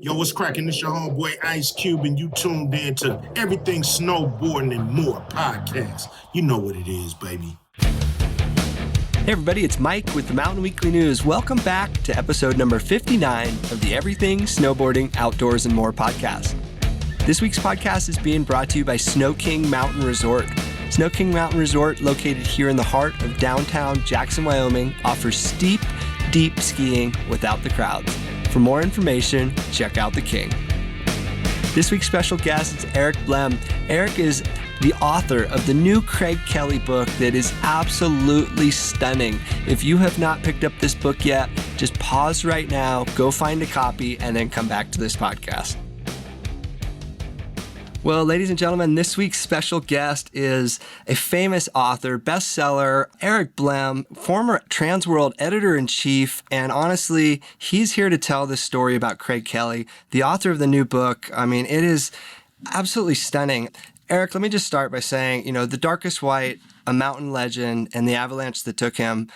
Yo, what's cracking? This your homeboy Ice Cube, and you tuned in to Everything Snowboarding and More podcast. You know what it is, baby. Hey everybody, it's Mike with the Mountain Weekly News. Welcome back to episode number 59 of the Everything Snowboarding, Outdoors, and More podcast. This week's podcast is being brought to you by Snow King Mountain Resort. Snow King Mountain Resort, located here in the heart of downtown Jackson, Wyoming, offers steep, deep skiing without the crowds. For more information, check out the King. This week's special guest is Eric Blem. Eric is the author of the new Craig Kelly book that is absolutely stunning. If you have not picked up this book yet, just pause right now, go find a copy, and then come back to this podcast. Well, ladies and gentlemen, this week's special guest is a famous author, bestseller, Eric Blem, former Transworld editor-in-chief, and honestly, he's here to tell this story about Craig Kelly, the author of the new book. I mean, it is absolutely stunning. Eric, let me just start by saying, The Darkest White, a mountain legend, and the avalanche that took him,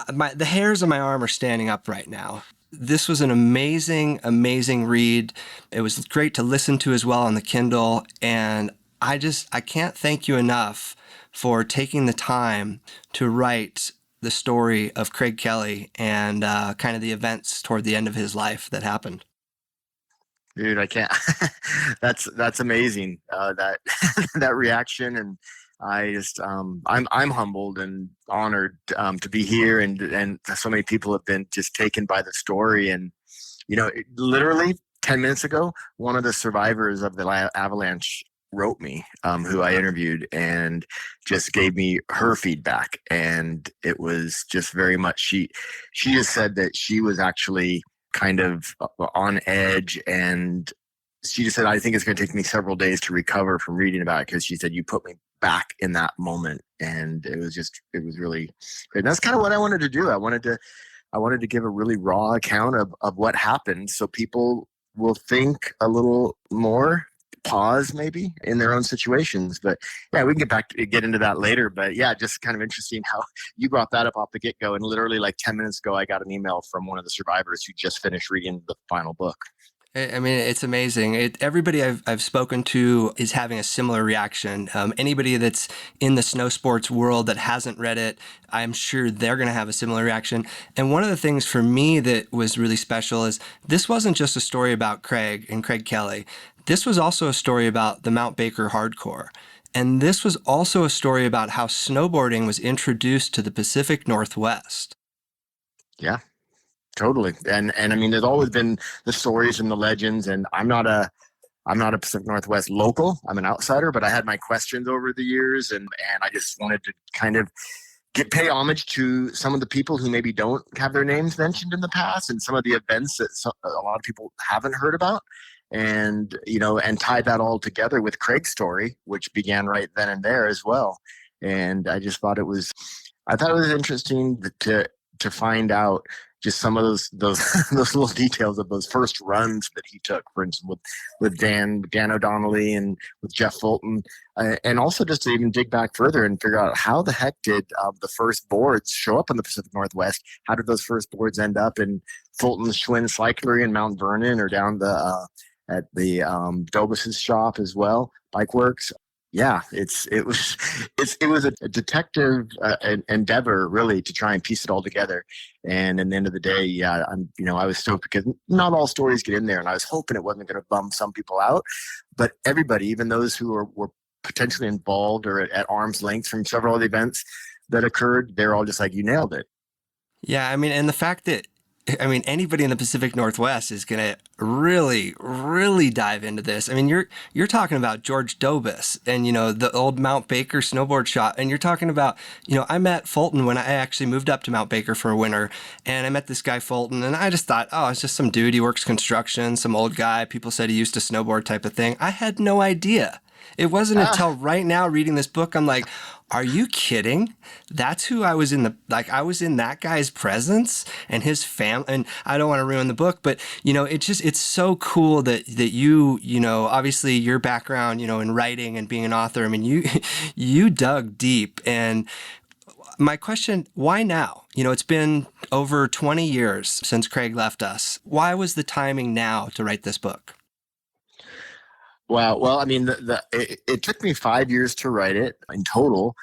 the hairs on my arm are standing up right now. This was an amazing, amazing read. It was great to listen to as well on the Kindle. And I can't thank you enough for taking the time to write the story of Craig Kelly and kind of the events toward the end of his life that happened. Dude, I can't. That's amazing. That reaction, and I just I'm humbled and honored to be here, and so many people have been just taken by the story. And literally 10 minutes ago, one of the survivors of the Avalanche wrote me, who I interviewed, and just gave me her feedback, and it was just very much she just said that she was actually kind of on edge, and she just said, I think it's going to take me several days to recover from reading about it, because she said, you put me back in that moment. And it was really great. And that's kind of what I wanted to do. I wanted to give a really raw account of what happened, so people will think a little more, pause maybe in their own situations. But yeah, we can get into that later. But yeah, just kind of interesting how you brought that up off the get-go. And literally like 10 minutes ago, I got an email from one of the survivors who just finished reading the final book. I mean, it's amazing. Everybody I've spoken to is having a similar reaction. Anybody that's in the snow sports world that hasn't read it, I'm sure they're going to have a similar reaction. And one of the things for me that was really special is this wasn't just a story about Craig and Craig Kelly. This was also a story about the Mount Baker hardcore. And this was also a story about how snowboarding was introduced to the Pacific Northwest. Yeah. Totally. And I mean, there's always been the stories and the legends, and I'm not a Pacific Northwest local. I'm an outsider, but I had my questions over the years, and I just wanted to kind of pay homage to some of the people who maybe don't have their names mentioned in the past, and some of the events that a lot of people haven't heard about, and tie that all together with Craig's story, which began right then and there as well. And I just thought it was interesting to find out just some of those little details of those first runs that he took, for instance, with Dan O'Donnelly and with Jeff Fulton, and also just to even dig back further and figure out how the heck did the first boards show up in the Pacific Northwest? How did those first boards end up in Fulton's Schwinn Cyclery in Mount Vernon, or down at the Dobus's shop as well, Bike Works? Yeah, it was a detective endeavor, really, to try and piece it all together. And at the end of the day, yeah, I was stoked, because not all stories get in there, and I was hoping it wasn't going to bum some people out, but everybody, even those who were potentially involved or at arm's length from several of the events that occurred, they're all just like, you nailed it. Yeah, I mean, and the fact that anybody in the Pacific Northwest is going to really, really dive into this. I mean, you're talking about George Dobus and, the old Mount Baker snowboard shop. And you're talking about, I met Fulton when I actually moved up to Mount Baker for a winter. And I met this guy Fulton, and I just thought, oh, it's just some dude. He works construction, some old guy. People said he used to snowboard type of thing. I had no idea. It wasn't until right now reading this book, I'm like, are you kidding? That's who I was I was in that guy's presence and his family. And I don't want to ruin the book, but, it's so cool that you, obviously your background, in writing and being an author, I mean, you dug deep. And my question, why now? It's been over 20 years since Craig left us. Why was the timing now to write this book? Wow. Well, I mean, it took me 5 years to write it in total.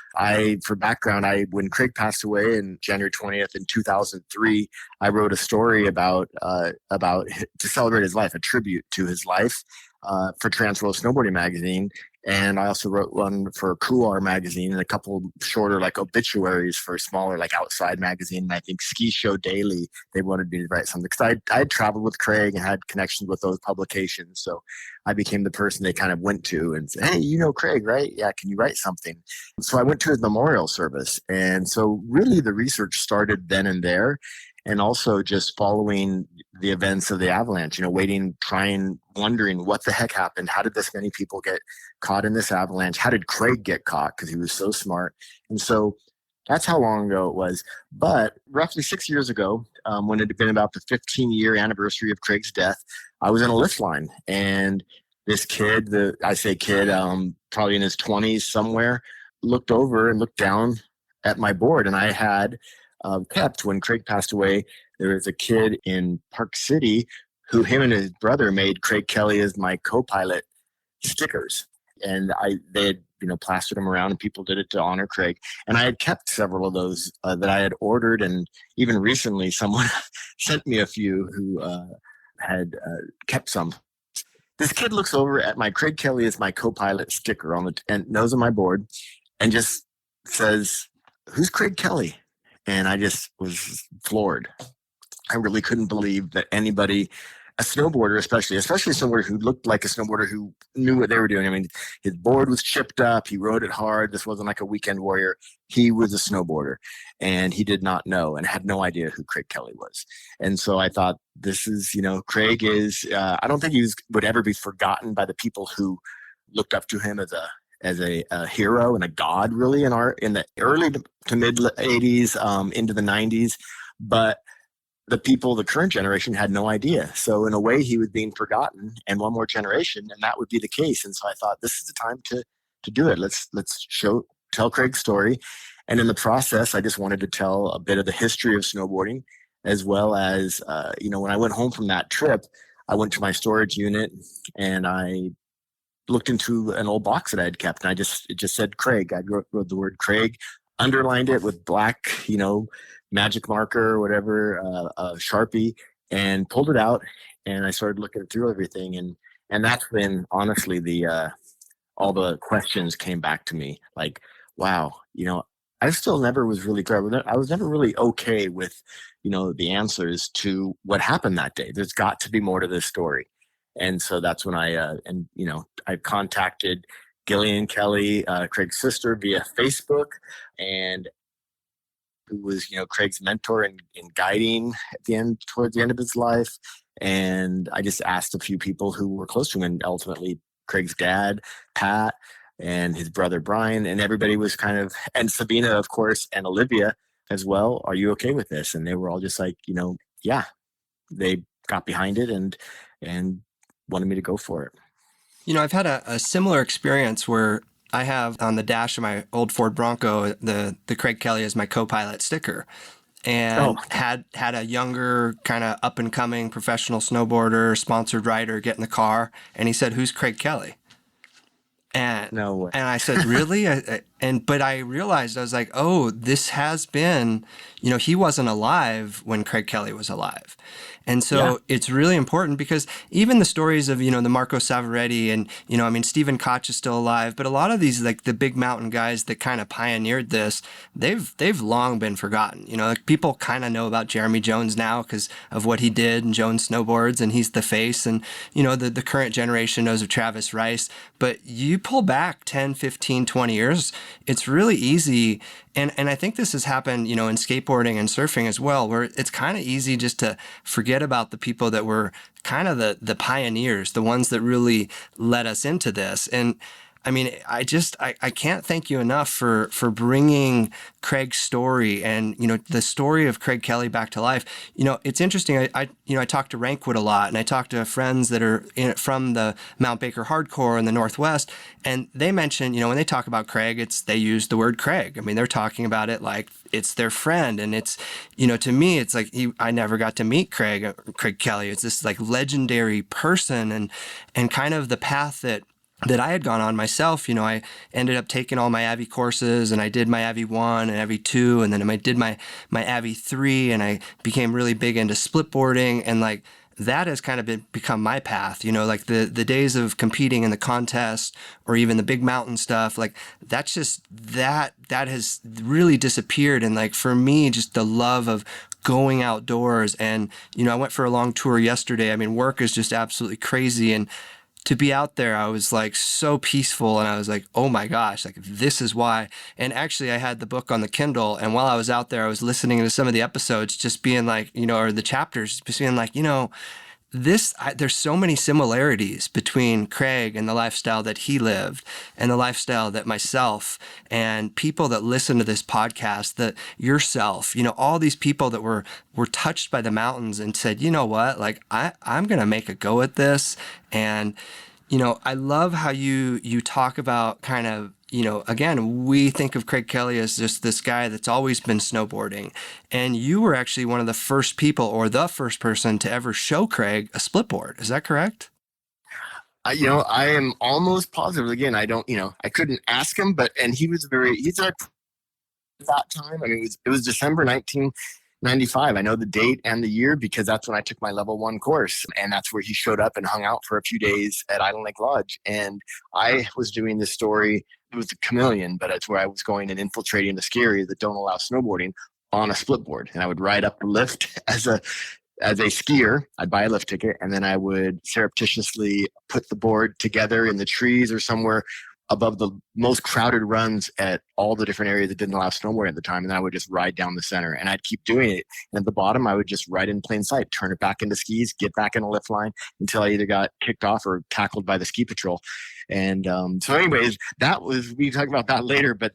For background, when Craig passed away in January 20th in 2003, I wrote a story about to celebrate his life, a tribute to his life, for Transworld Snowboarding magazine. And I also wrote one for Couloir magazine and a couple shorter like obituaries for smaller like Outside magazine. And I think Ski Show Daily, they wanted me to write something because I had traveled with Craig and had connections with those publications. So I became the person they kind of went to and said, hey, you know Craig, right? Yeah, can you write something? So I went to his memorial service. And so really the research started then and there. And also just following the events of the Avalanche, wondering what the heck happened. How did this many people get caught in this avalanche? How did Craig get caught? Because he was so smart. And so that's how long ago it was. But roughly 6 years ago, when it had been about the 15-year anniversary of Craig's death, I was in a lift line. And this kid, probably in his 20s somewhere, looked over and looked down at my board. And I had kept, when Craig passed away, there was a kid in Park City who him and his brother made Craig Kelly as my co-pilot stickers. And they had, plastered them around and people did it to honor Craig. And I had kept several of those that I had ordered. And even recently someone sent me a few who had kept some. This kid looks over at my Craig Kelly as my co-pilot sticker on the nose of my board and just says, "Who's Craig Kelly?" And I just was floored. I really couldn't believe that anybody, a snowboarder especially a snowboarder who looked like a snowboarder who knew what they were doing. I mean, his board was chipped up. He rode it hard. This wasn't like a weekend warrior. He was a snowboarder and he did not know and had no idea who Craig Kelly was. And so I thought, this is, Craig is, I don't think he would ever be forgotten by the people who looked up to him as a hero and a god, really, in the early to mid 80s, into the 90s. But the current generation had no idea. So in a way, he was being forgotten, and one more generation, and that would be the case. And so I thought, this is the time to do it. Let's tell Craig's story. And in the process, I just wanted to tell a bit of the history of snowboarding, as well as, when I went home from that trip, I went to my storage unit and I looked into an old box that I had kept, and it just said Craig. I wrote the word Craig, underlined it with black, magic marker or whatever, Sharpie, and pulled it out. And I started looking through everything, and that's when honestly all the questions came back to me. Like, wow, I still never was really clear. I was never really okay with, the answers to what happened that day. There's got to be more to this story. And so that's when I contacted Gillian Kelly, Craig's sister, via Facebook, and who was, Craig's mentor in guiding towards the end of his life. And I just asked a few people who were close to him, and ultimately Craig's dad, Pat, and his brother Brian, and everybody was and Sabina, of course, and Olivia as well. Are you okay with this? And they were all just like, yeah. They got behind it and wanted me to go for it. I've had a similar experience where I have on the dash of my old Ford Bronco the Craig Kelly as my co-pilot sticker, and had a younger kind of up and coming professional snowboarder, sponsored rider get in the car, and he said, "Who's Craig Kelly?" And no way. And I said, "Really?" But I realized, I was like, "Oh, this has been, he wasn't alive when Craig Kelly was alive." And so It's really important, because even the stories of, the Marco Savaretti and, Stephen Koch is still alive, but a lot of these, like the big mountain guys that kind of pioneered this, they've long been forgotten. People kind of know about Jeremy Jones now because of what he did, and Jones Snowboards, and he's the face, and, the current generation knows of Travis Rice. But you pull back 10, 15, 20 years, it's really easy. And I think this has happened, in skateboarding and surfing as well, where it's kind of easy just to forget about the people that were kind of the pioneers, the ones that really led us into this. And I mean, I can't thank you enough for bringing Craig's story and, the story of Craig Kelly back to life. It's interesting. I talk to Rankwood a lot, and I talk to friends that are from the Mount Baker hardcore in the Northwest, and they mention, when they talk about Craig, they use the word Craig. I mean, they're talking about it like it's their friend, and it's, to me, it's like I never got to meet Craig Kelly. It's this like legendary person, and kind of the path that I had gone on myself. I ended up taking all my Avi courses, and I did my Avi 1 and Avi 2, and then I did my Avi 3, and I became really big into splitboarding, and like that has kind of become my path. Like the days of competing in the contest or even the big mountain stuff, like that's just that has really disappeared. And like for me, just the love of going outdoors, and I went for a long tour yesterday. I mean, work is just absolutely crazy, and to be out there, I was like so peaceful, and I was like, oh my gosh, like this is why. And actually I had the book on the Kindle, and while I was out there, I was listening to some of the episodes, just being like, or the chapters, just being like, there's so many similarities between Craig and the lifestyle that he lived and the lifestyle that myself and people that listen to this podcast, that yourself, all these people that were touched by the mountains and said, you know what, like I'm going to make a go at this. And, I love how you talk about kind of, again, we think of Craig Kelly as just this guy that's always been snowboarding. And you were actually one of the first people, or the first person, to ever show Craig a splitboard. Is that correct? I am almost positive. Again, I don't, I couldn't ask him, and he's at that time. I mean, it was December 1995. I know the date and the year because that's when I took my level 1 course, and that's where he showed up and hung out for a few days at Island Lake Lodge. And I was doing this story. It was the Chameleon, but it's where I was going and infiltrating the ski areas that don't allow snowboarding on a splitboard. And I would ride up the lift as a skier. I'd buy a lift ticket, and then I would surreptitiously put the board together in the trees or somewhere above the most crowded runs at all the different areas that didn't allow snowboarding at the time. And then I would just ride down the center, and I'd keep doing it. And at the bottom, I would just ride in plain sight, turn it back into skis, get back in a lift line until I either got kicked off or tackled by the ski patrol. And so anyways, we talk about that later, but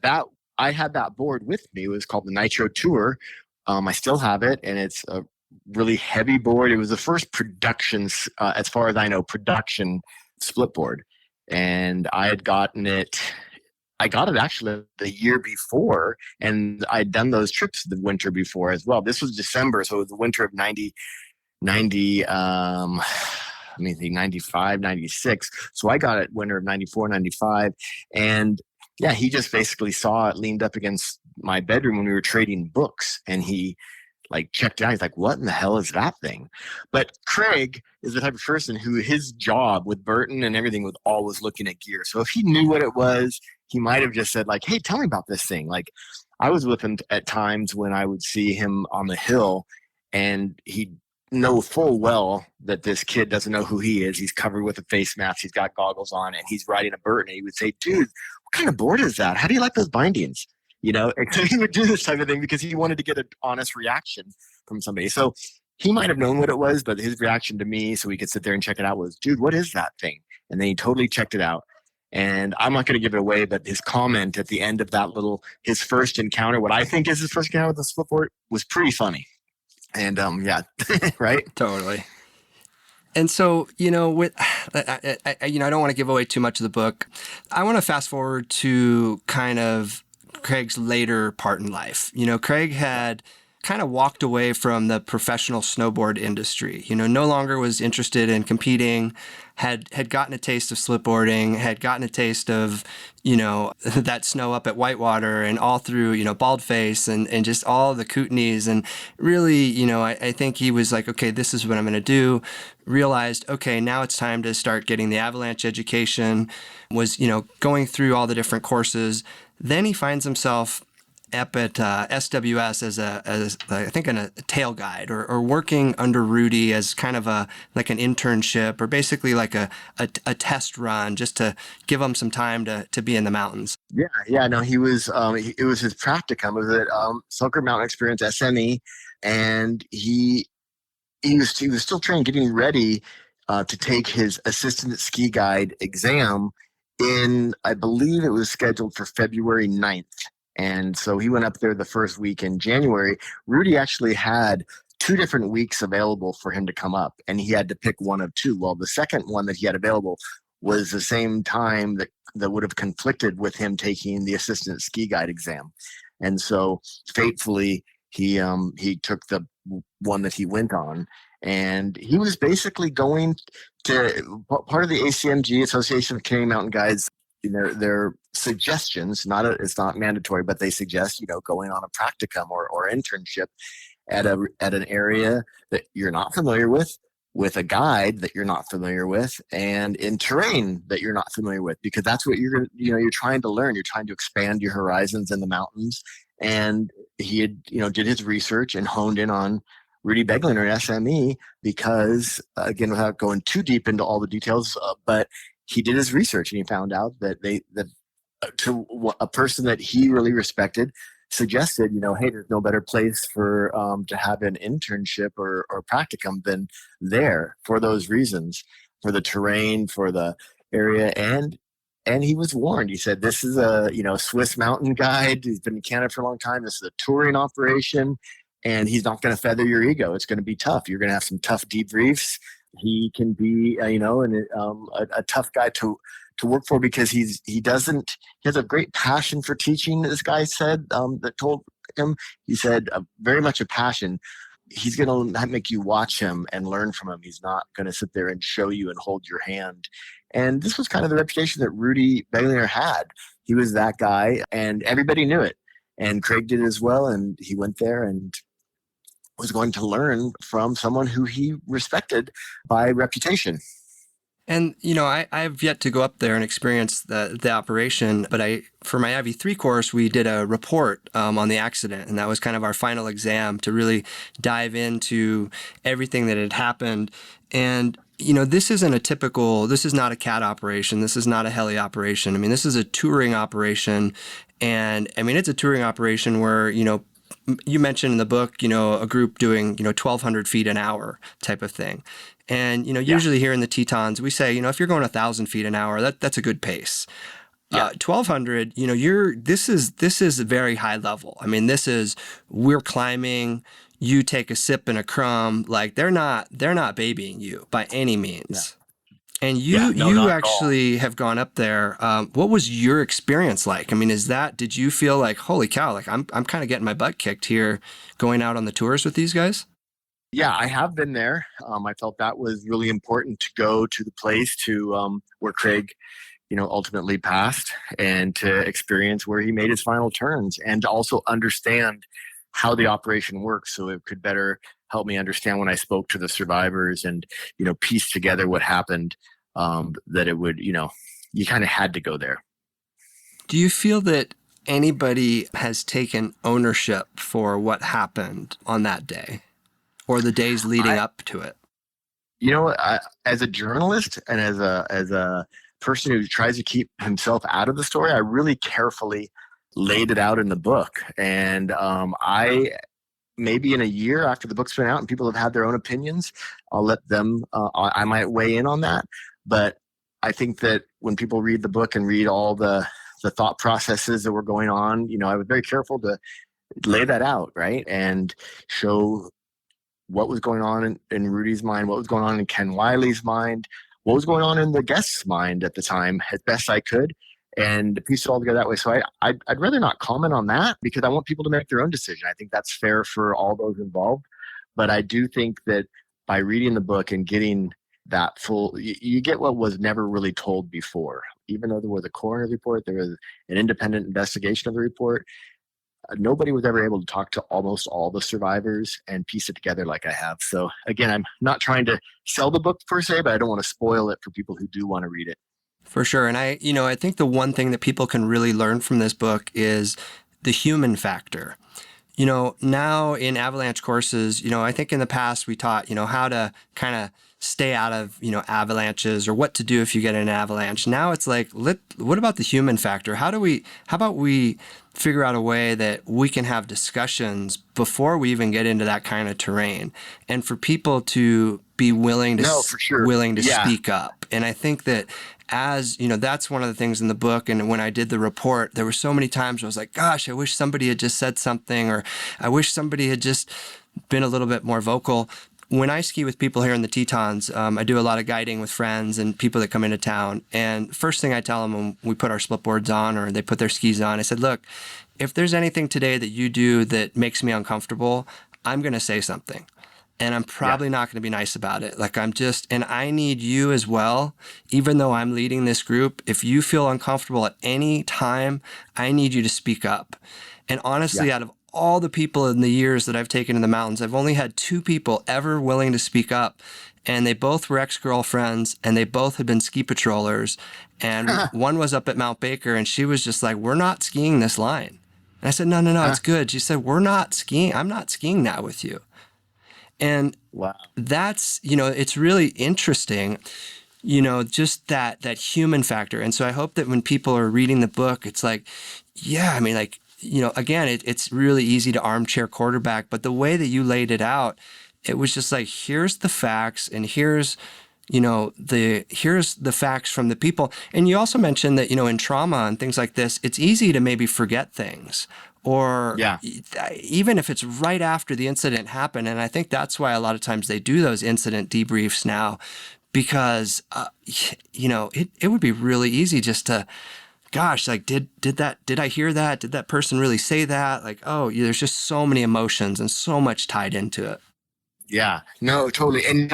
I had that board with me. It was called the Nitro Tour. I still have it, and it's a really heavy board. It was the first production, as far as I know, production split board. And I got it actually the year before, and I'd done those trips the winter before as well. This was December, so it was the winter of 95, 96. So I got it winter of 94, 95. And yeah, he just basically saw it leaned up against my bedroom when we were trading books, and he like checked it out. He's like, what in the hell is that thing? But Craig is the type of person who his job with Burton and everything was always looking at gear. So if he knew what it was, he might have just said like, hey, tell me about this thing. Like I was with him at times when I would see him on the hill, and he'd know full well that this kid doesn't know who he is. He's covered with a face mask. He's got goggles on, and he's riding a Burton. And he would say, dude, what kind of board is that? How do you like those bindings? And so he would do this type of thing because he wanted to get an honest reaction from somebody. So he might have known what it was, but his reaction to me, so we could sit there and check it out, was, dude, what is that thing? And then he totally checked it out. And I'm not going to give it away, but his comment at the end of that his first encounter, what I think is his first encounter with the splitboard, was pretty funny. And yeah, right? Totally. And so, I don't want to give away too much of the book. I want to fast forward to kind of Craig's later part in life. Craig had kind of walked away from the professional snowboard industry, no longer was interested in competing, had gotten a taste of splitboarding, had gotten a taste of, that snow up at Whitewater and all through, Baldface and just all the Kootenays. And really, I think he was like, okay, this is what I'm going to do. Realized, okay, now it's time to start getting the Avalanche education, was, going through all the different courses. Then he finds himself up at SWS as I think a tail guide or working under Rudy as kind of like an internship or basically like a test run just to give him some time to be in the mountains. Yeah. No, he was. It was his practicum. It was at Selkirk Mountain Experience SME, and he was still getting ready to take his assistant ski guide exam I believe it was scheduled for February 9th. And so he went up there the first week in January. Rudy actually had 2 different weeks available for him to come up, and he had to pick one of two. Well, the second one that he had available was the same time that would have conflicted with him taking the assistant ski guide exam. And so fatefully, he took the one that he went on, and he was basically going to part of the ACMG, Association of Canadian Mountain Guides. Their suggestions, it's not mandatory, but they suggest, going on a practicum or internship at an area that you're not familiar with a guide that you're not familiar with, and in terrain that you're not familiar with, because that's what you're trying to learn. You're trying to expand your horizons in the mountains. And he had, did his research and honed in on Rudy Begliner at SME because, again, without going too deep into all the details, but he did his research and he found out that to a person that he really respected suggested, hey, there's no better place for to have an internship or practicum than there, for those reasons, for the terrain, for the area. And he was warned. He said, this is a Swiss mountain guide. He's been in Canada for a long time. This is a touring operation, and he's not going to feather your ego. It's going to be tough. You're going to have some tough debriefs. He can be, a tough guy to work for, because he has a great passion for teaching. This guy said, that told him, he said, very much a passion. He's going to make you watch him and learn from him. He's not going to sit there and show you and hold your hand. And this was kind of the reputation that Rudy Begliner had. He was that guy, and everybody knew it. And Craig did as well. And he went there and was going to learn from someone who he respected by reputation. And, I've yet to go up there and experience the operation, but for my IV3 course, we did a report on the accident, and that was kind of our final exam to really dive into everything that had happened. And, this is not a CAT operation. This is not a heli operation. I mean, this is a touring operation. And, it's a touring operation where, you mentioned in the book, a group doing, 1,200 feet an hour type of thing. And, usually here in the Tetons, we say, if you're going 1,000 feet an hour, that's a good pace. 1,200, this is a very high level. I mean, we're climbing, you take a sip and a crumb, like they're not babying you by any means. Yeah. And you actually have gone up there. What was your experience like? I mean, did you feel like, holy cow, like I'm kind of getting my butt kicked here going out on the tours with these guys? Yeah, I have been there. I felt that was really important to go to the place where Craig, ultimately passed, and to experience where he made his final turns, and to also understand how the operation works, so it could better help me understand when I spoke to the survivors and, piece together what happened, that it would, you kind of had to go there. Do you feel that anybody has taken ownership for what happened on that day or the days leading up to it? As a journalist and as a person who tries to keep himself out of the story, I really carefully laid it out in the book. And maybe in a year after the book's been out and people have had their own opinions, I'll let them, I might weigh in on that. But I think that when people read the book and read all the thought processes that were going on, I was very careful to lay that out, right? And show what was going on in Rudy's mind, what was going on in Ken Wiley's mind, what was going on in the guest's mind at the time, as best I could, and piece it all together that way. So I'd rather not comment on that, because I want people to make their own decision. I think that's fair for all those involved. But I do think that by reading the book and getting that full, you get what was never really told before. Even though there was a coroner's report, there was an independent investigation of the report, nobody was ever able to talk to almost all the survivors and piece it together like I have. So again, I'm not trying to sell the book per se, but I don't want to spoil it for people who do want to read it. For sure. And I think the one thing that people can really learn from this book is the human factor. Now in Avalanche courses, I think in the past we taught, how to kind of stay out of, avalanches, or what to do if you get in an avalanche. Now it's like, what about the human factor? How about we figure out a way that we can have discussions before we even get into that kind of terrain, and for people to be willing to No, for sure. willing to Yeah. speak up. And I think that, as you know, that's one of the things in the book. And when I did the report, there were so many times where I was like, gosh, I wish somebody had just said something, or I wish somebody had just been a little bit more vocal. When I ski with people here in the Tetons, I do a lot of guiding with friends and people that come into town. And first thing I tell them when we put our split boards on or they put their skis on, I said, look, if there's anything today that you do that makes me uncomfortable, I'm going to say something. And I'm probably not going to be nice about it. Like and I need you as well, even though I'm leading this group. If you feel uncomfortable at any time, I need you to speak up. And honestly, out of all the people in the years that I've taken in the mountains, I've only had 2 people ever willing to speak up. And they both were ex-girlfriends, and they both had been ski patrollers. And one was up at Mount Baker, and she was just like, we're not skiing this line. And I said, no, it's good. She said, we're not skiing. I'm not skiing that with you. And that's, it's really interesting, just that human factor. And so I hope that when people are reading the book, it's like, again, it's really easy to armchair quarterback, but the way that you laid it out, it was just like, here's the facts, and here's the facts from the people. And you also mentioned that, in trauma and things like this, it's easy to maybe forget things, or even if it's right after the incident happened. And I think that's why a lot of times they do those incident debriefs now, because, it would be really easy just to, gosh, like, did I hear that? Did that person really say that? Like, there's just so many emotions and so much tied into it. Yeah, no, totally. And,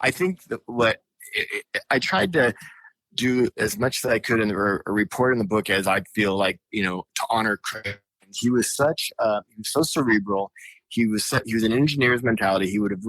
I think that I tried to do as much as I could in a report in the book as I feel like, to honor Craig. He was so cerebral. He was an engineer's mentality. He would have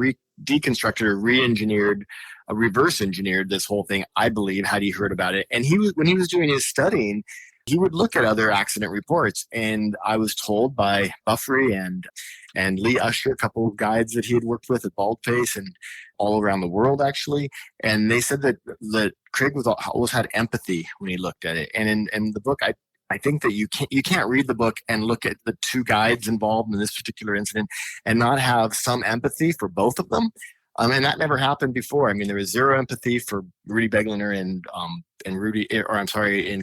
deconstructed or re-engineered, reverse engineered this whole thing, I believe, had he heard about it. And when he was doing his studying, he would look at other accident reports. And I was told by Buffrey and Lee Usher, a couple of guides that he had worked with at Baldface and all around the world, actually. And they said that Craig always had empathy when he looked at it. And in the book, I think that you can't read the book and look at the 2 guides involved in this particular incident and not have some empathy for both of them. And that never happened before. I mean, there was zero empathy for Rudy Begliner in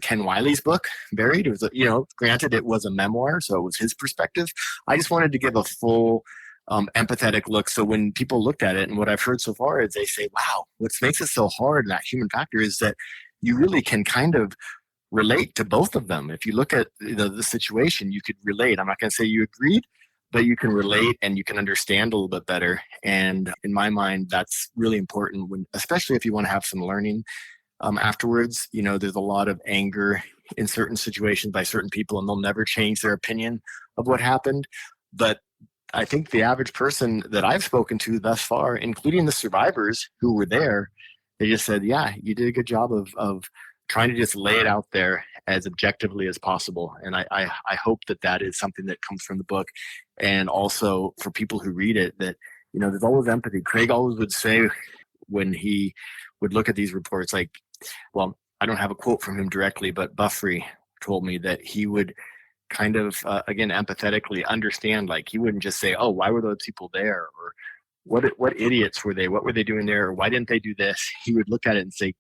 Ken Wiley's book, Buried. It was, granted it was a memoir, so it was his perspective. I just wanted to give a full empathetic look. So when people looked at it, and what I've heard so far is they say, wow, what makes it so hard, that human factor, is that you really can kind of relate to both of them. If you look at the situation, you could relate. I'm not going to say you agreed, but you can relate and you can understand a little bit better. And in my mind, that's really important, especially if you want to have some learning afterwards. There's a lot of anger in certain situations by certain people, and they'll never change their opinion of what happened. But I think the average person that I've spoken to thus far, including the survivors who were there, they just said, yeah, you did a good job of trying to just lay it out there as objectively as possible. And I hope that is something that comes from the book. And also for people who read it, that, there's always empathy. Craig always would say when he would look at these reports, like, well, I don't have a quote from him directly, but Buffrey told me that he would kind of, again, empathetically understand, like, he wouldn't just say, oh, why were those people there? Or what idiots were they? What were they doing there? Or why didn't they do this? He would look at it and say,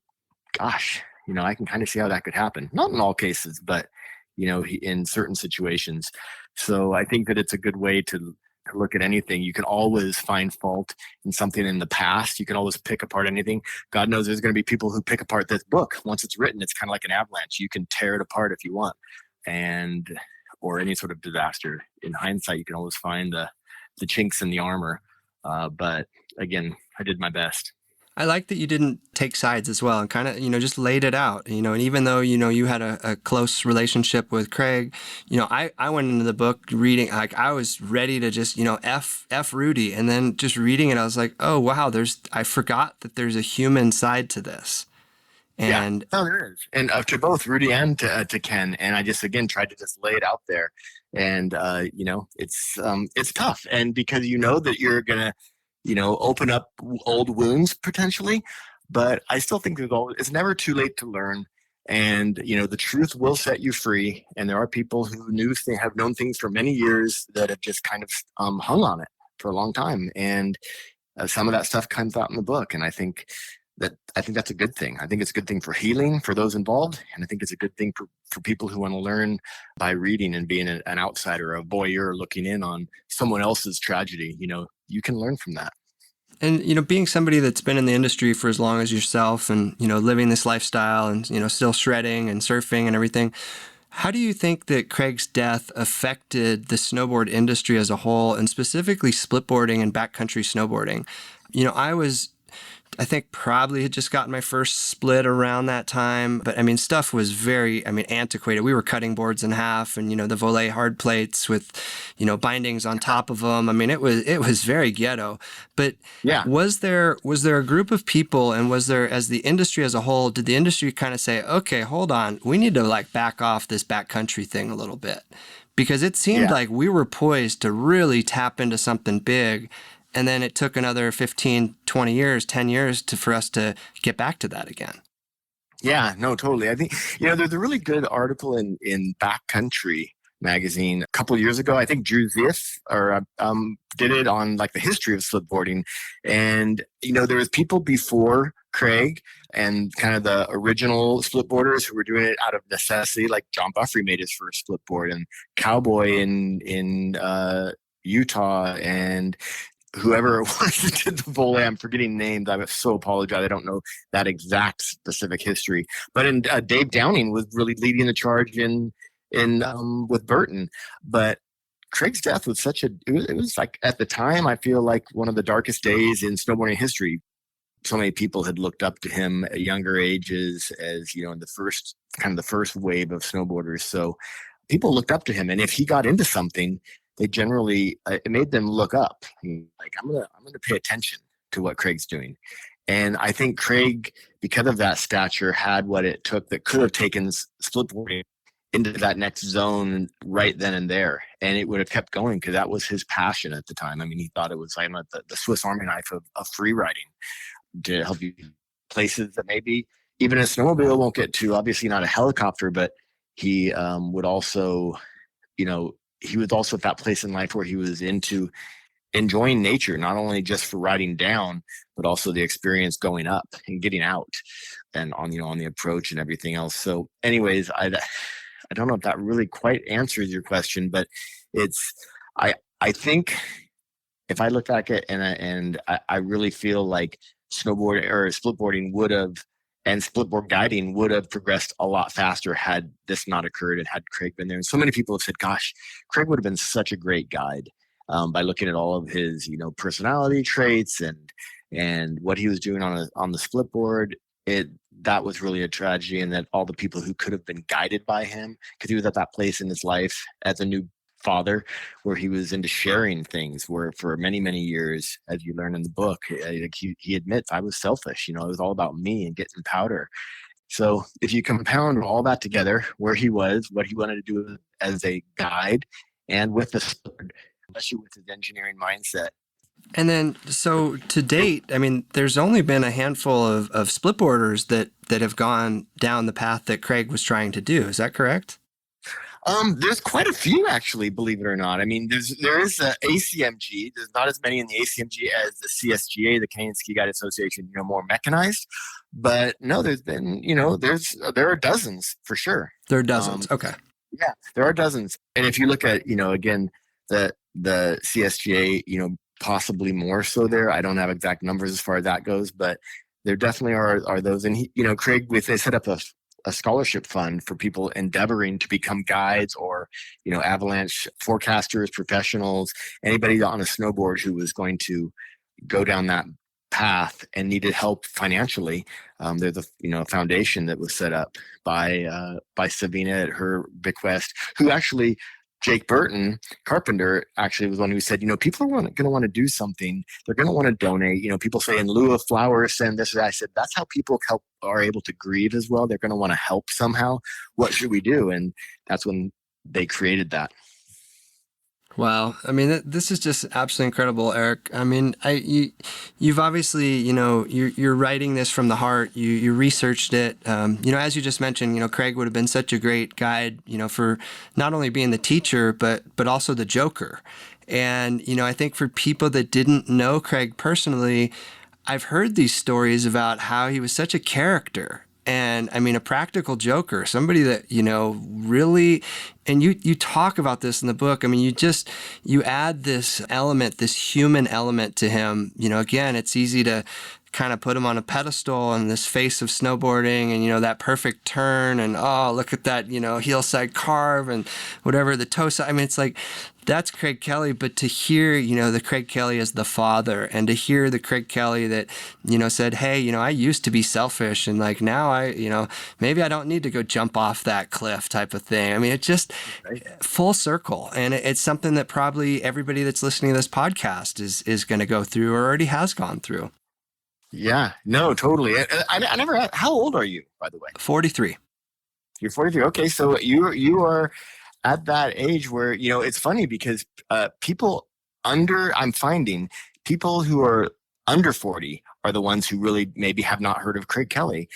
gosh, I can kind of see how that could happen. Not in all cases, but, in certain situations. So I think that it's a good way to look at anything. You can always find fault in something in the past. You can always pick apart anything. God knows there's going to be people who pick apart this book. Once it's written, it's kind of like an avalanche. You can tear it apart if you want. Or any sort of disaster. In hindsight, you can always find the chinks in the armor. But again, I did my best. I like that you didn't take sides as well, and kind of, just laid it out, and even though, you had a close relationship with Craig, I went into the book reading, like, I was ready to just, F Rudy. And then just reading it, I was like, oh, wow, I forgot that there's a human side to this. And yeah, there is. And to both Rudy and to Ken. And I just, again, tried to just lay it out there. And, it's tough. And because that you're going to, open up old wounds potentially, but I still think it's never too late to learn. And, the truth will set you free. And there are people who have known things for many years that have just kind of hung on it for a long time. And some of that stuff comes out in the book. And I think that's a good thing. I think it's a good thing for healing for those involved. And I think it's a good thing for people who want to learn by reading and being an outsider, a voyeur looking in on someone else's tragedy. You can learn from that. And, being somebody that's been in the industry for as long as yourself and, living this lifestyle and, still shredding and surfing and everything, how do you think that Craig's death affected the snowboard industry as a whole, and specifically splitboarding and backcountry snowboarding? I think probably had just gotten my first split around that time. But stuff was very, antiquated. We were cutting boards in half and, the volet hard plates with, bindings on top of them. It was very ghetto. But yeah, was there a group of people, and was there, as the industry as a whole, did the industry kind of say, okay, hold on, we need to back off this backcountry thing a little bit? Because it seemed like we were poised to really tap into something big. And then it took another 15, 20 years, 10 years for us to get back to that again. Yeah, no, totally. I think, there's a really good article in Backcountry magazine a couple of years ago. I think Drew Ziff did it on the history of slipboarding. And, there was people before Craig and kind of the original splitboarders who were doing it out of necessity. Like John Buffrey made his first splitboard, and Cowboy in Utah, and whoever it was that did the volley, I'm forgetting names. I so apologize. I don't know that exact specific history. But Dave Downing was really leading the charge in with Burton. But Craig's death was it was at the time, I feel like one of the darkest days in snowboarding history. So many people had looked up to him at younger ages as, in the first wave of snowboarders. So people looked up to him. And if he got into something, they generally, it made them look up. I'm gonna pay attention to what Craig's doing. And I think Craig, because of that stature, had what it took that could have taken splitboarding into that next zone right then and there. And it would have kept going because that was his passion at the time. He thought it was the Swiss Army knife of free riding to help you places that maybe even a snowmobile won't get to, obviously not a helicopter, but he would also, he was also at that place in life where he was into enjoying nature, not only just for riding down, but also the experience going up and getting out and on the approach and everything else. So anyways, I don't know if that really quite answers your question, but I think if I look back at and I really feel like snowboard or splitboarding and splitboard guiding would have progressed a lot faster had this not occurred and had Craig been there. And so many people have said, gosh, Craig would have been such a great guide by looking at all of his, personality traits and what he was doing on the splitboard. That was really a tragedy, and that all the people who could have been guided by him, because he was at that place in his life as a new father where he was into sharing things, where for many, many years, as you learn in the book, he admits, I was selfish. It was all about me and getting powder. So if you compound all that together, where he was, what he wanted to do as a guide, and with the sword, especially with his engineering mindset. And then, so to date, there's only been a handful of splitboarders that have gone down the path that Craig was trying to do. Is that correct? There's quite a few, actually, believe it or not. There is a ACMG. There's not as many in the ACMG as the CSGA, the Canadian Ski Guide Association, more mechanized. But no, there's been, there are dozens for sure. There are dozens. Okay. Yeah, there are dozens. And if you look at, again, the CSGA, possibly more so there. I don't have exact numbers as far as that goes, but there definitely are those. And Craig, they set up a scholarship fund for people endeavoring to become guides or, avalanche forecasters, professionals, anybody on a snowboard who was going to go down that path and needed help financially. There's a foundation that was set up by Savina at her bequest, who actually, Jake Burton, Carpenter, actually was one who said, people are going to want to do something. They're going to want to donate. People say in lieu of flowers, send this. I said, that's how people are able to grieve as well. They're going to want to help somehow. What should we do? And that's when they created that. Wow. This is just absolutely incredible, Eric. You've obviously, you're writing this from the heart. You researched it. As you just mentioned, Craig would have been such a great guide, for not only being the teacher, but also the joker. And, I think for people that didn't know Craig personally, I've heard these stories about how he was such a character. And I mean, a practical joker, somebody that, really, and you talk about this in the book. I mean, you add this element, this human element to him. Again, it's easy to kind of put him on a pedestal and this face of snowboarding and, that perfect turn and, oh, look at that, heel side carve and whatever, the toe side. I mean, it's like, that's Craig Kelly, but to hear, the Craig Kelly as the father, and to hear the Craig Kelly that, said, hey, I used to be selfish, and like now maybe I don't need to go jump off that cliff type of thing. I mean, it just full circle. And it's something that probably everybody that's listening to this podcast is going to go through or already has gone through. Yeah, no, totally. I never, how old are you, by the way? 43. You're 43. Okay. So you are at that age where, it's funny because I'm finding people who are under 40 are the ones who really maybe have not heard of Craig Kelly.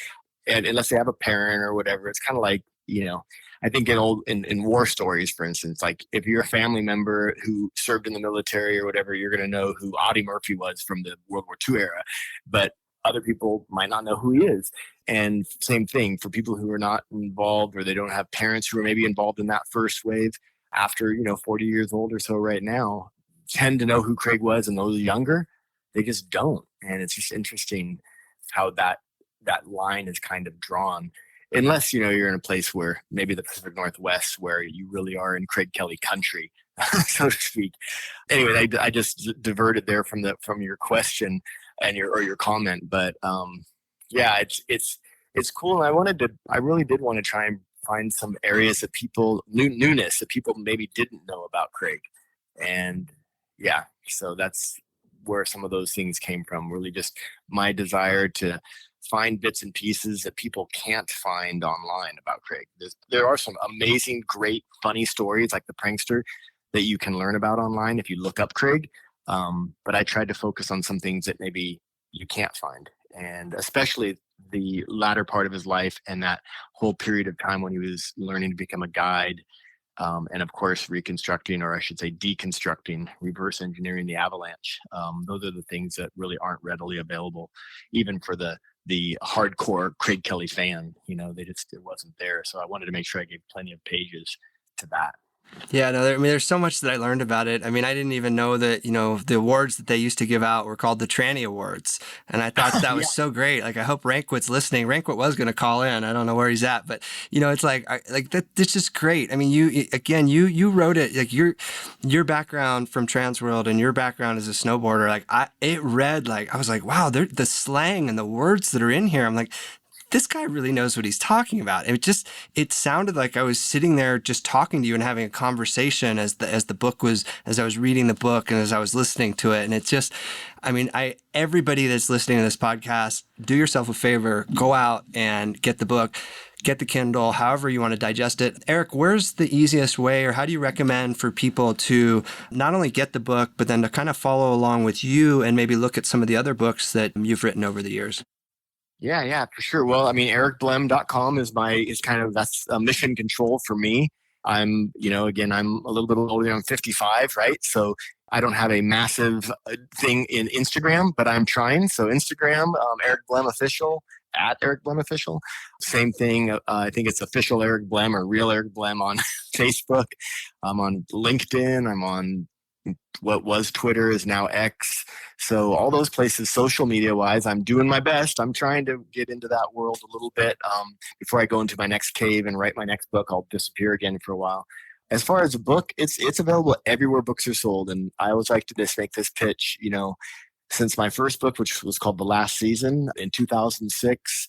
And unless they have a parent or whatever, it's kind of like, I think in war stories, for instance, like if you're a family member who served in the military or whatever, you're going to know who Audie Murphy was from the World War II era, but other people might not know who he is. And same thing for people who are not involved or they don't have parents who are maybe involved in that first wave after, 40 years old or so right now, tend to know who Craig was, and those younger, they just don't. And it's just interesting how that line is kind of drawn. Unless, you're in a place where maybe the Pacific Northwest where you really are in Craig Kelly country, so to speak. Anyway, I just diverted there from your question and your comment. But yeah, it's cool. And I really did want to try and find some areas that newness that people maybe didn't know about Craig. And yeah, so that's where some of those things came from. Really just my desire to find bits and pieces that people can't find online about Craig. There are some amazing, great, funny stories like the prankster that you can learn about online if you look up Craig. But I tried to focus on some things that maybe you can't find, and especially the latter part of his life and that whole period of time when he was learning to become a guide. And of course, reconstructing, or I should say deconstructing, reverse engineering the Avalanche. Those are the things that really aren't readily available, even for the hardcore Craig Kelly fan. It wasn't there. So I wanted to make sure I gave plenty of pages to that. Yeah, no, there's so much that I learned about it. I mean, I didn't even know that, the awards that they used to give out were called the Tranny Awards. And I thought that was so great. Like, I hope Rankwit's listening. Rankwit was going to call in. I don't know where he's at, but it's like that. This is great. I mean, you wrote it, like your background from Transworld and your background as a snowboarder. Like I was like, wow, the slang and the words that are in here. I'm like, this guy really knows what he's talking about. It sounded like I was sitting there just talking to you and having a conversation as I was reading the book and as I was listening to it. And it's just, I mean, everybody that's listening to this podcast, do yourself a favor, go out and get the book, get the Kindle, however you want to digest it. Eric, where's the easiest way, or how do you recommend for people to not only get the book, but then to kind of follow along with you and maybe look at some of the other books that you've written over the years? Yeah, for sure. Well, I mean, ericblem.com that's a mission control for me. I'm, again, I'm a little bit older. I'm 55, right? So I don't have a massive thing in Instagram, but I'm trying. So Instagram, Eric Blem Official, at Eric Blem Official. Same thing. I think it's official Eric Blem or real Eric Blem on Facebook. I'm on LinkedIn. I'm on what was Twitter is now X. So all those places, social media wise, I'm doing my best. I'm trying to get into that world a little bit before I go into my next cave and write my next book. I'll disappear again for a while. As far as a book, it's available everywhere books are sold. And I always like to just make this pitch, since my first book, which was called The Last Season in 2006,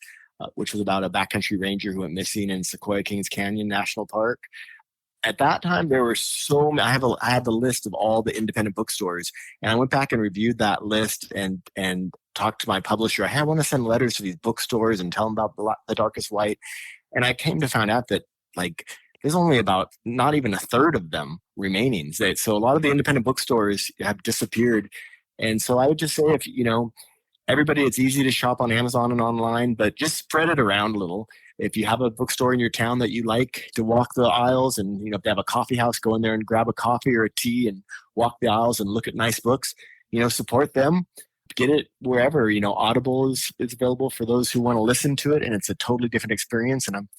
which was about a backcountry ranger who went missing in Sequoia Kings Canyon National Park. At that time, there were so many. I had the list of all the independent bookstores, and I went back and reviewed that list and talked to my publisher. I want to send letters to these bookstores and tell them about the Darkest White, and I came to find out that there's only about not even a third of them remaining. So a lot of the independent bookstores have disappeared, and so I would just say if everybody, it's easy to shop on Amazon and online, but just spread it around a little. If you have a bookstore in your town that you like to walk the aisles, and if they have a coffee house, go in there and grab a coffee or a tea and walk the aisles and look at nice books, support them. Get it wherever. Audible is available for those who want to listen to it, and it's a totally different experience, and I'm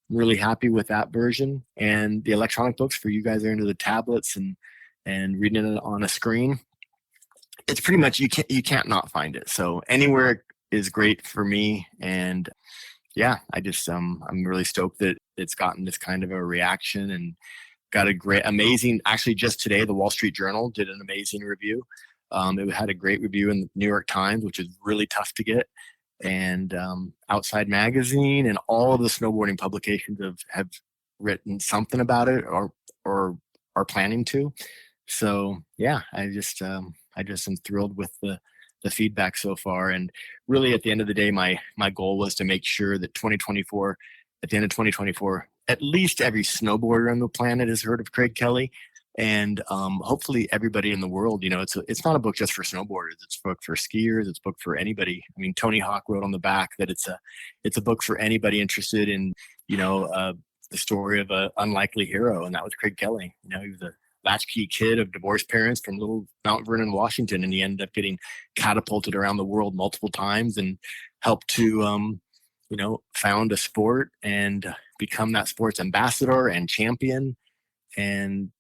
really happy with that version. And the electronic books for you guys are into the tablets and reading it on a screen. It's pretty much, you can't not find it. So anywhere is great for me. And yeah, I just I'm really stoked that it's gotten this kind of a reaction and got amazing. Actually, just today, the Wall Street Journal did an amazing review. It had a great review in the New York Times, which is really tough to get. And Outside Magazine and all of the snowboarding publications have written something about it or are planning to. So yeah, I just am thrilled with the feedback so far. And really, at the end of the day, my goal was to make sure that at the end of 2024, at least every snowboarder on the planet has heard of Craig Kelly. And hopefully everybody in the world, it's not a book just for snowboarders. It's a book for skiers. It's a book for anybody. I mean, Tony Hawk wrote on the back that it's a book for anybody interested in, the story of an unlikely hero. And that was Craig Kelly. He was a latchkey kid of divorced parents from little Mount Vernon, Washington. And he ended up getting catapulted around the world multiple times and helped to, found a sport and become that sport's ambassador and champion, and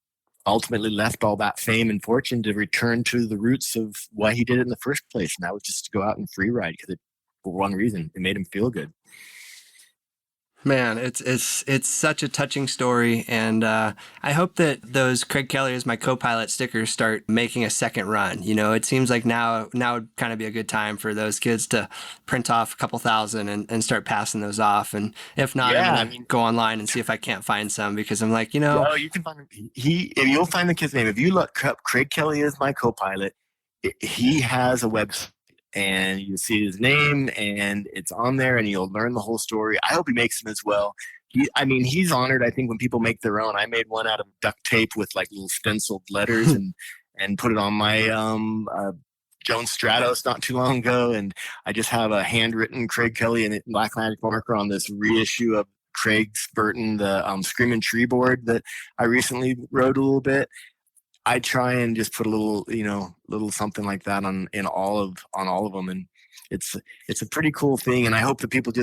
ultimately left all that fame and fortune to return to the roots of why he did it in the first place. And that was just to go out and free ride for one reason. It made him feel good. Man, it's such a touching story, and I hope that those Craig Kelly as my co-pilot stickers start making a second run. It seems like now would kind of be a good time for those kids to print off a couple thousand and start passing those off. And if not, I'm gonna go online and see if I can't find some, because I'm like, Oh, you can find him. You'll find the kid's name if you look up Craig Kelly as my co-pilot. He has a website. And you see his name, and it's on there, and you'll learn the whole story. I hope he makes them as well. He's honored. I think when people make their own, I made one out of duct tape with like little stenciled letters and put it on my Jones Stratos not too long ago. And I just have a handwritten Craig Kelly and black magic marker on this reissue of Craig's Burton, the Screaming Tree board that I recently wrote a little bit. I try and just put a little something like that on all of them, and it's a pretty cool thing. And I hope that people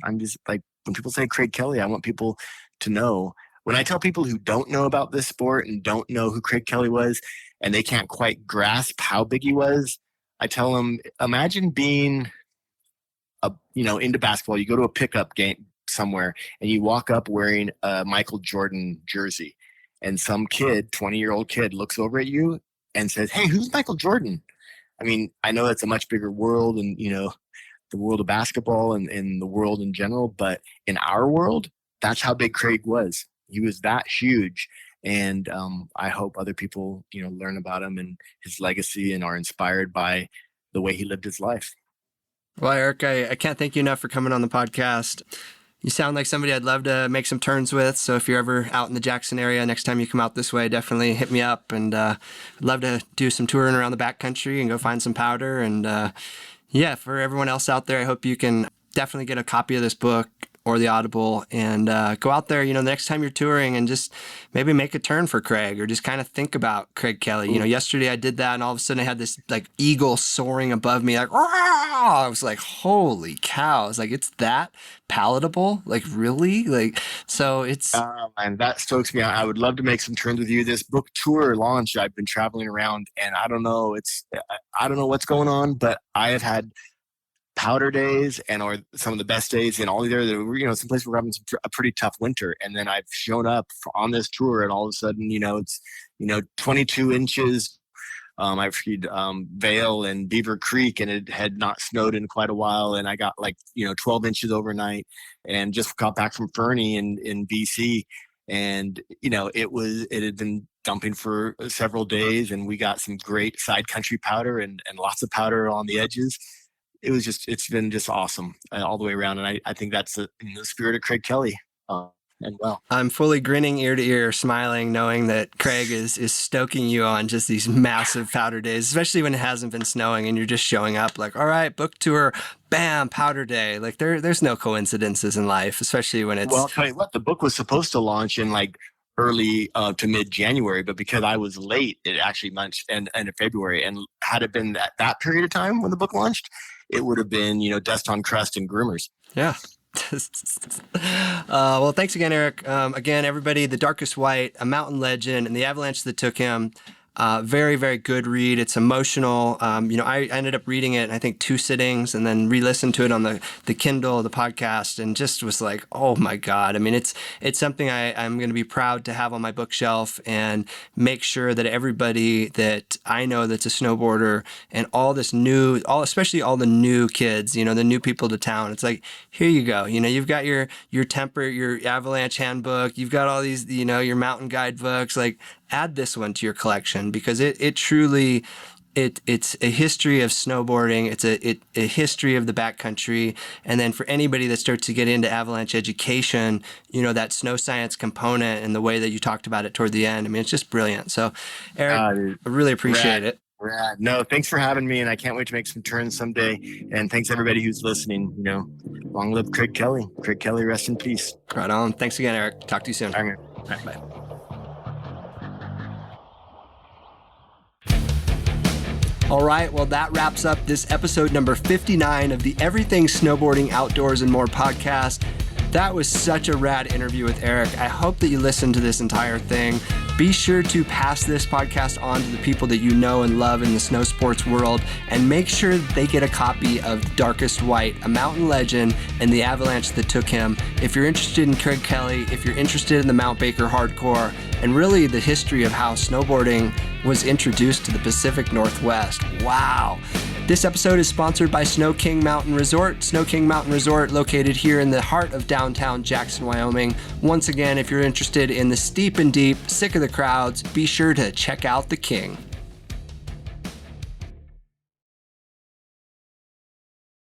I'm just like, when people say Craig Kelly, I want people to know. When I tell people who don't know about this sport and don't know who Craig Kelly was, and they can't quite grasp how big he was, I tell them, imagine being into basketball. You go to a pickup game somewhere and you walk up wearing a Michael Jordan jersey. And some kid, 20-year-old kid, looks over at you and says, "Hey, who's Michael Jordan?" I mean, I know that's a much bigger world, and the world of basketball and the world in general. But in our world, that's how big Craig was. He was that huge. And I hope other people, learn about him and his legacy and are inspired by the way he lived his life. Well, Eric, I can't thank you enough for coming on the podcast. You sound like somebody I'd love to make some turns with. So if you're ever out in the Jackson area, next time you come out this way, definitely hit me up. And I'd love to do some touring around the backcountry and go find some powder. And for everyone else out there, I hope you can definitely get a copy of this book or the Audible and go out there, the next time you're touring and just maybe make a turn for Craig or just kind of think about Craig Kelly. Yesterday I did that and all of a sudden I had this like eagle soaring above me, like, Rah! I was like, holy cow. I was like, it's that palatable? Like, really? Like, so it's... and that stokes me out. I would love to make some turns with you. This book tour launch, I've been traveling around and I don't know what's going on, but I have had powder days or some of the best days in all the there, some places we're having a pretty tough winter. And then I've shown up on this tour and all of a sudden, it's, 22 inches. I've skied Vail and Beaver Creek and it had not snowed in quite a while. And I got 12 inches overnight and just got back from Fernie in BC. And, it had been dumping for several days and we got some great side country powder and lots of powder on the edges. It's been just awesome all the way around. And I think that's in the spirit of Craig Kelly. and well. I'm fully grinning ear to ear, smiling, knowing that Craig is stoking you on just these massive powder days, especially when it hasn't been snowing and you're just showing up like, all right, book tour, bam, powder day. Like there's no coincidences in life, especially when it's... Well, I'll tell you what, the book was supposed to launch in like early to mid-January, but because I was late, it actually launched end of February. And had it been that period of time when the book launched, it would have been, Dust on Crust and Groomers. Yeah. Well, thanks again, Eric. Again, everybody, The Darkest White, A Mountain Legend, and The Avalanche That Took Him. Very, very good read. It's emotional. I ended up reading it in, I think, 2 sittings and then re-listened to it on the Kindle, the podcast, and just was like, oh my God. I mean, it's something I'm going to be proud to have on my bookshelf and make sure that everybody that I know that's a snowboarder and especially all the new kids, the new people to town, it's like, here you go. You've got your Temper, your Avalanche handbook. You've got all these, your mountain guide books, like, add this one to your collection because it truly, it's a history of snowboarding. It's a history of the backcountry. And then for anybody that starts to get into avalanche education, that snow science component and the way that you talked about it toward the end, I mean, it's just brilliant. So Eric, I really appreciate it. Rad. No, thanks for having me. And I can't wait to make some turns someday. And thanks everybody who's listening. Long live Craig Kelly. Craig Kelly, rest in peace. Right on. Thanks again, Eric. Talk to you soon. All right. Bye. All right, well, that wraps up this episode number 59 of the Everything Snowboarding Outdoors and More podcast. That was such a rad interview with Eric. I hope that you listened to this entire thing. Be sure to pass this podcast on to the people that you know and love in the snow sports world, and make sure that they get a copy of Darkest White, A Mountain Legend, and The Avalanche That Took Him. If you're interested in Craig Kelly, if you're interested in the Mount Baker hardcore, and really the history of how snowboarding was introduced to the Pacific Northwest. Wow. This episode is sponsored by Snow King Mountain Resort. Snow King Mountain Resort, located here in the heart of downtown Jackson, Wyoming. Once again, if you're interested in the steep and deep, sick of the crowds, be sure to check out the King.